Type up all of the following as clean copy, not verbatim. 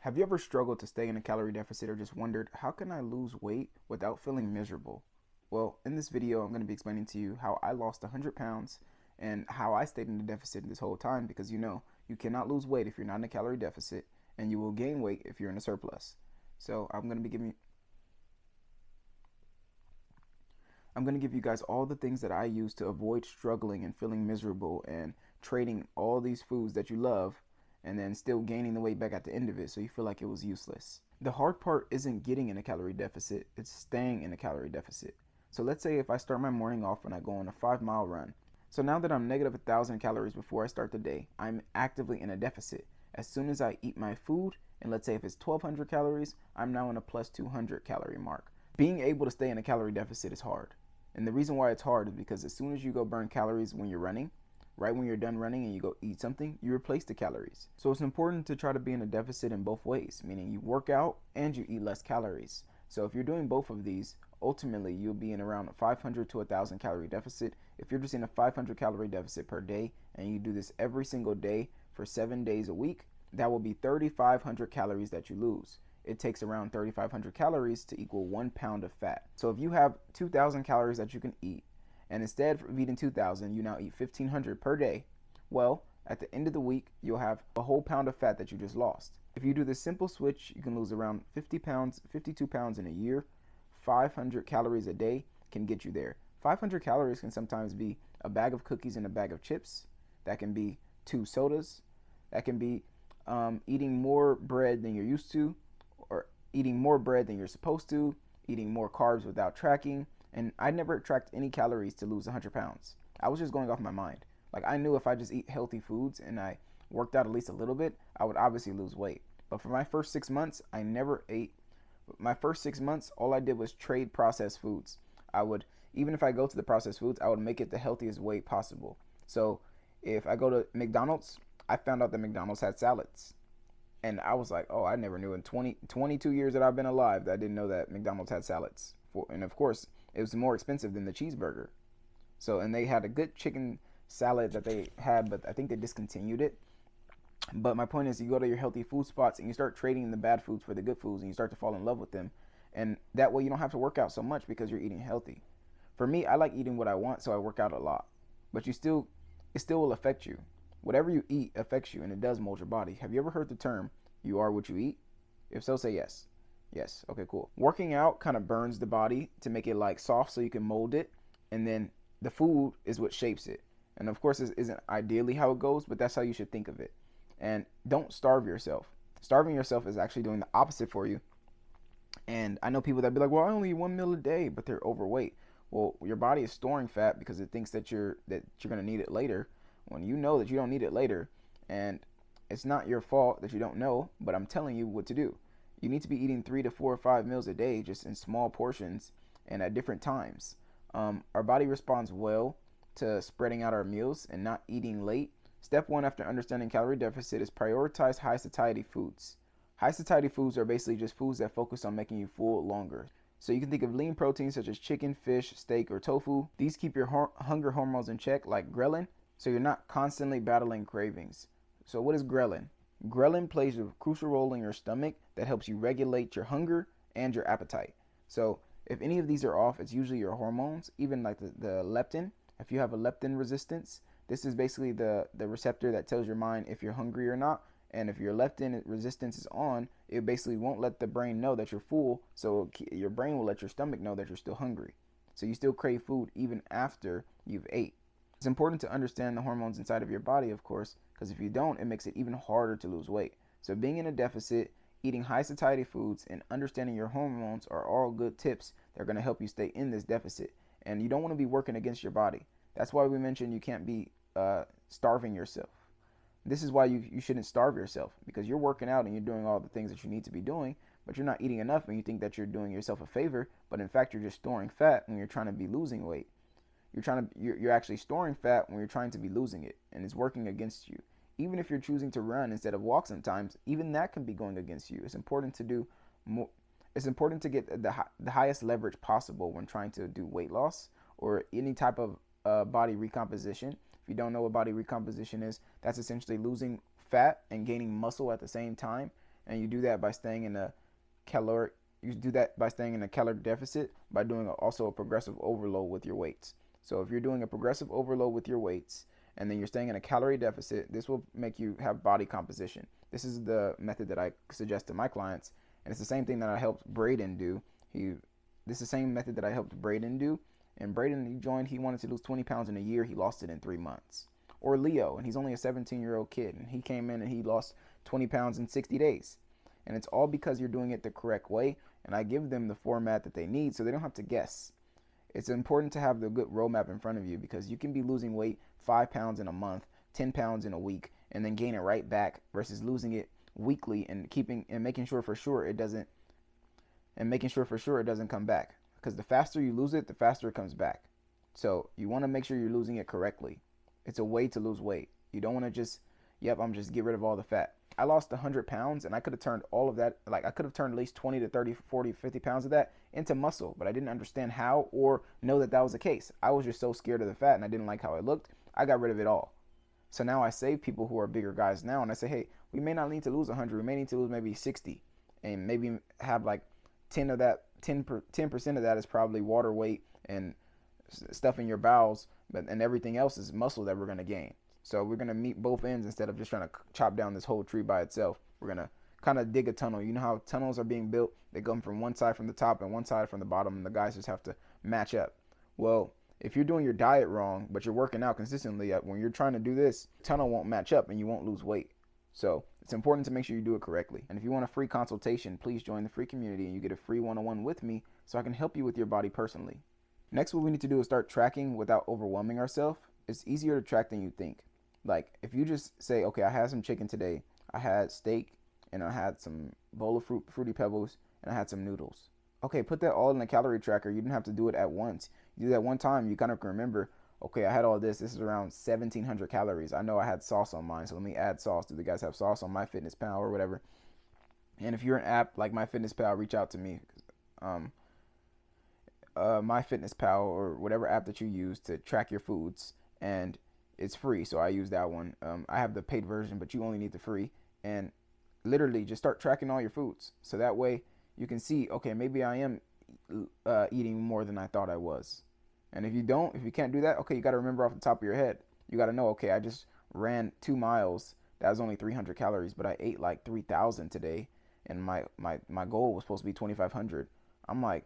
Have you ever struggled to stay in a calorie deficit or just wondered, how can I lose weight without feeling miserable? Well, in this video, I'm going to be explaining to you how I lost 100 pounds and how I stayed in a deficit this whole time, because you cannot lose weight if you're not in a calorie deficit, and you will gain weight if you're in a surplus. So I'm going to give you guys all the things that I use to avoid struggling and feeling miserable and trading all these foods that you love and then still gaining the weight back at the end of it so you feel like it was useless. The hard part isn't getting in a calorie deficit, it's staying in a calorie deficit. So let's say if I start my morning off and I go on a 5-mile run. So now that I'm negative 1,000 calories before I start the day, I'm actively in a deficit. As soon as I eat my food, and let's say if it's 1,200 calories, I'm now in a plus 200 calorie mark. Being able to stay in a calorie deficit is hard. And the reason why it's hard is because as soon as you go burn calories when you're running, right when you're done running and you go eat something, you replace the calories. So it's important to try to be in a deficit in both ways, meaning you work out and you eat less calories. So if you're doing both of these, ultimately you'll be in around a 500 to 1,000 calorie deficit. If you're just in a 500 calorie deficit per day and you do this every single day for 7 days a week, that will be 3,500 calories that you lose. It takes around 3,500 calories to equal 1 pound of fat. So if you have 2,000 calories that you can eat, and instead of eating 2,000, you now eat 1,500 per day, well, at the end of the week, you'll have a whole pound of fat that you just lost. If you do this simple switch, you can lose around 50 pounds, 52 pounds in a year. 500 calories a day can get you there. 500 calories can sometimes be a bag of cookies and a bag of chips. That can be 2 sodas. That can be eating more bread than you're used to, or eating more bread than you're supposed to, eating more carbs without tracking. And I never tracked any calories to lose 100 pounds. I was just going off my mind. Like, I knew if I just eat healthy foods and I worked out at least a little bit, I would obviously lose weight. But for my first 6 months, I never ate. My first 6 months, all I did was trade processed foods. Even if I go to the processed foods, I would make it the healthiest way possible. So if I go to McDonald's, I found out that McDonald's had salads. And I was like, oh, I never knew in 22 years that I've been alive that I didn't know that McDonald's had salads. And of course, it was more expensive than the cheeseburger. So, and they had a good chicken salad that they had, but I think they discontinued it. But my point is, you go to your healthy food spots and you start trading the bad foods for the good foods, and you start to fall in love with them. And that way you don't have to work out so much because you're eating healthy. For me, I like eating what I want, so I work out a lot. But it still will affect you. Whatever you eat affects you, and it does mold your body. Have you ever heard the term, you are what you eat? If so, say yes. Yes, okay, cool. Working out kind of burns the body to make it like soft so you can mold it, and then the food is what shapes it. And of course, this isn't ideally how it goes, but that's how you should think of it. And don't starve yourself. Starving yourself is actually doing the opposite for you. And I know people that be like, well, I only eat 1 meal a day, but they're overweight. Well, your body is storing fat because it thinks that you're going to need it later, when you know that you don't need it later. And it's not your fault that you don't know, but I'm telling you what to do. You need to be eating 3 to 4 or 5 meals a day, just in small portions and at different times. Our body responds well to spreading out our meals and not eating late. Step 1 after understanding calorie deficit is prioritize high satiety foods. High satiety foods are basically just foods that focus on making you full longer. So you can think of lean proteins such as chicken, fish, steak, or tofu. These keep your hunger hormones in check, like ghrelin, so you're not constantly battling cravings. So what is ghrelin? Ghrelin plays a crucial role in your stomach that helps you regulate your hunger and your appetite. So if any of these are off, it's usually your hormones, even like the leptin. If you have a leptin resistance, this is basically the receptor that tells your mind if you're hungry or not. And if your leptin resistance is on, it basically won't let the brain know that you're full. So your brain will let your stomach know that you're still hungry. So you still crave food even after you've ate. It's important to understand the hormones inside of your body, of course, because if you don't, it makes it even harder to lose weight. So being in a deficit, eating high satiety foods, and understanding your hormones are all good tips that are going to help you stay in this deficit. And you don't want to be working against your body. That's why we mentioned you can't be starving yourself. This is why you shouldn't starve yourself, because you're working out and you're doing all the things that you need to be doing, but you're not eating enough and you think that you're doing yourself a favor, but in fact you're just storing fat when you're trying to be losing weight. You're actually storing fat when you're trying to be losing it, and it's working against you. Even if you're choosing to run instead of walk sometimes, even that can be going against you. It's important to do more. It's important to get the highest leverage possible when trying to do weight loss or any type of body recomposition. If you don't know what body recomposition is, that's essentially losing fat and gaining muscle at the same time. and you do that by staying in a caloric. You do that by staying in a calorie deficit by doing also a progressive overload with your weights. So if you're doing a progressive overload with your weights and then you're staying in a calorie deficit, this will make you have body composition. This is the method that I suggest to my clients, and it's the same thing that I helped Braden do. This is the same method that I helped Braden do, and Braden, he joined. He wanted to lose 20 pounds in a year. He lost it in 3 months. Or Leo, and he's only a 17-year-old kid, and he came in and he lost 20 pounds in 60 days. And it's all because you're doing it the correct way, and I give them the format that they need so they don't have to guess. It's important to have the good roadmap in front of you, because you can be losing weight 5 pounds in a month, 10 pounds in a week, and then gain it right back, versus losing it weekly and making sure for sure it doesn't come back. Because the faster you lose it, the faster it comes back. So you want to make sure you're losing it correctly. It's a way to lose weight. You don't want to just, I'm just get rid of all the fat. I lost 100 pounds and I could have turned all of that, I could have turned at least 20 to 30, 40, 50 pounds of that into muscle, but I didn't understand how or know that was the case. I was just so scared of the fat and I didn't like how it looked. I got rid of it all. So now I save people who are bigger guys now, and I say, hey, we may not need to lose 100. We may need to lose maybe 60, and maybe have like 10% of that is probably water weight and stuff in your bowels, and everything else is muscle that we're going to gain. So we're going to meet both ends instead of just trying to chop down this whole tree by itself. We're going to kind of dig a tunnel. You know how tunnels are being built? They come from one side from the top and one side from the bottom, and the guys just have to match up. Well, if you're doing your diet wrong, but you're working out consistently, when you're trying to do this, tunnel won't match up and you won't lose weight. So it's important to make sure you do it correctly. And if you want a free consultation, please join the free community and you get a free one-on-one with me so I can help you with your body personally. Next, what we need to do is start tracking without overwhelming ourselves. It's easier to track than you think. Like if you just say, okay, I had some chicken today, I had steak, and I had some bowl of Fruity Pebbles, and I had some noodles. Okay, put that all in a calorie tracker. You didn't have to do it at once. You do that one time, you kind of can remember, okay, I had all this. This is around 1,700 calories. I know I had sauce on mine, so let me add sauce. Do the guys have sauce on MyFitnessPal or whatever? And if you're an app like MyFitnessPal, reach out to me. MyFitnessPal or whatever app that you use to track your foods, and it's free, so I use that one. I have the paid version, but you only need the free. And literally just start tracking all your foods, so that way you can see, okay, maybe I am eating more than I thought I was. And if you can't do that, okay, you got to remember off the top of your head. You got to know, okay, I just ran 2 miles. That was only 300 calories, but I ate like 3,000 today, and my goal was supposed to be 2,500. I'm like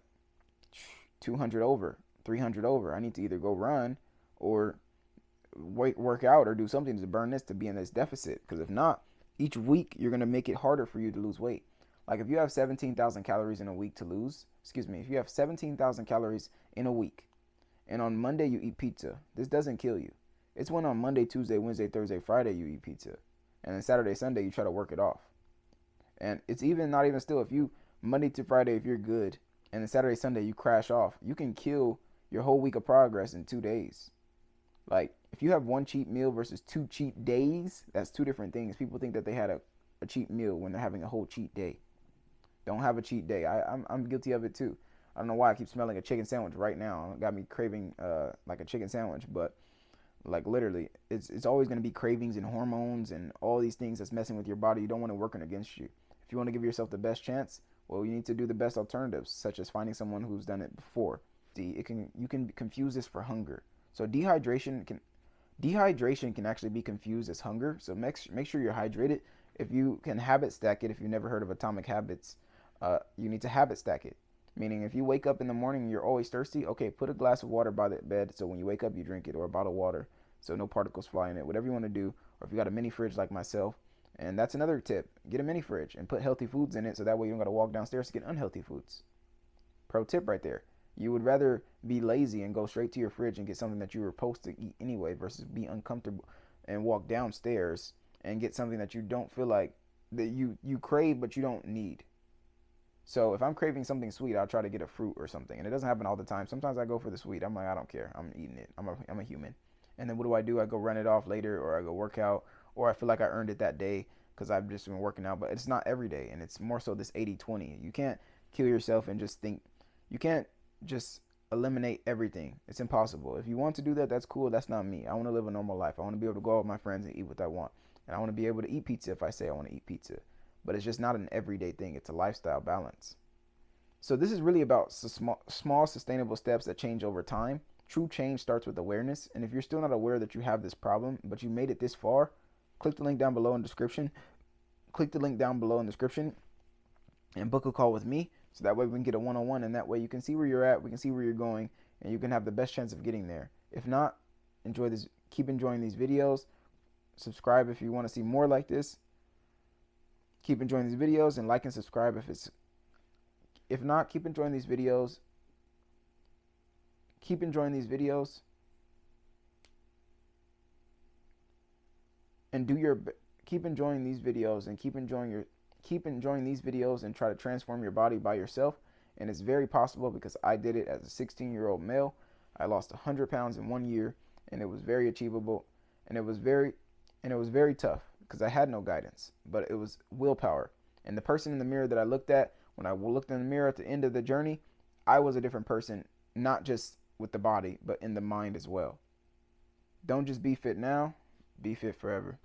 200 over, 300 over. I need to either go run or work out or do something to burn this, to be in this deficit. Because if not, each week you're going to make it harder for you to lose weight. Like if you have 17,000 calories in a week to lose, if you have 17,000 calories in a week, and on Monday you eat pizza, this doesn't kill you. It's when on Monday, Tuesday, Wednesday, Thursday, Friday you eat pizza, and then Saturday, Sunday you try to work it off. And it's not even still, if you Monday to Friday, if you're good, and then Saturday, Sunday you crash off, you can kill your whole week of progress in 2 days. Like if you have one cheat meal versus 2 cheat days, that's 2 different things. People think that they had a cheat meal when they're having a whole cheat day. Don't have a cheat day. I'm guilty of it too. I don't know why I keep smelling a chicken sandwich right now. It got me craving like a chicken sandwich, but like literally, it's always going to be cravings and hormones and all these things that's messing with your body. You don't want it working against you. If you want to give yourself the best chance, well, you need to do the best alternatives, such as finding someone who's done it before. You can confuse this for hunger. So dehydration can actually be confused as hunger. So make sure you're hydrated. If you can habit stack it, if you've never heard of Atomic Habits, you need to habit stack it. Meaning if you wake up in the morning and you're always thirsty, okay, put a glass of water by the bed so when you wake up you drink it, or a bottle of water so no particles fly in it, whatever you want to do. Or if you got a mini fridge like myself, and that's another tip, get a mini fridge and put healthy foods in it so that way you don't got to walk downstairs to get unhealthy foods. Pro tip right there. You would rather be lazy and go straight to your fridge and get something that you were supposed to eat anyway versus be uncomfortable and walk downstairs and get something that you don't feel like that you crave but you don't need. So if I'm craving something sweet, I'll try to get a fruit or something. And it doesn't happen all the time. Sometimes I go for the sweet. I'm like, I don't care. I'm eating it. I'm a human. And then what do? I go run it off later, or I go work out, or I feel like I earned it that day because I've just been working out. But it's not every day. And it's more so this 80-20. You can't kill yourself and just think. You can't just eliminate everything. It's impossible. If you want to do that, that's cool. That's not me. I want to live a normal life. I want to be able to go out with my friends and eat what I want. And I want to be able to eat pizza if I say I want to eat pizza. but it's just not an everyday thing. It's a lifestyle balance. So this is really about small sustainable steps that change over time. True change starts with awareness. And if you're still not aware that you have this problem, but you made it this far, click the link down below in the description. Click the link down below in the description and book a call with me. So that way we can get a one-on-one, and that way you can see where you're at, we can see where you're going, and you can have the best chance of getting there. If not, keep enjoying these videos. Subscribe if you want to see more like this. Keep enjoying these videos and like and subscribe if not, keep enjoying these videos. Keep enjoying these videos and keep enjoying these videos and keep enjoying these videos and try to transform your body by yourself. And it's very possible, because I did it as a 16-year-old male. I lost 100 pounds in 1 year, and it was very achievable, and it was very tough because I had no guidance, but it was willpower. And the person in the mirror that I looked at, when I looked in the mirror at the end of the journey, I was a different person, not just with the body, but in the mind as well. Don't just be fit now, be fit forever.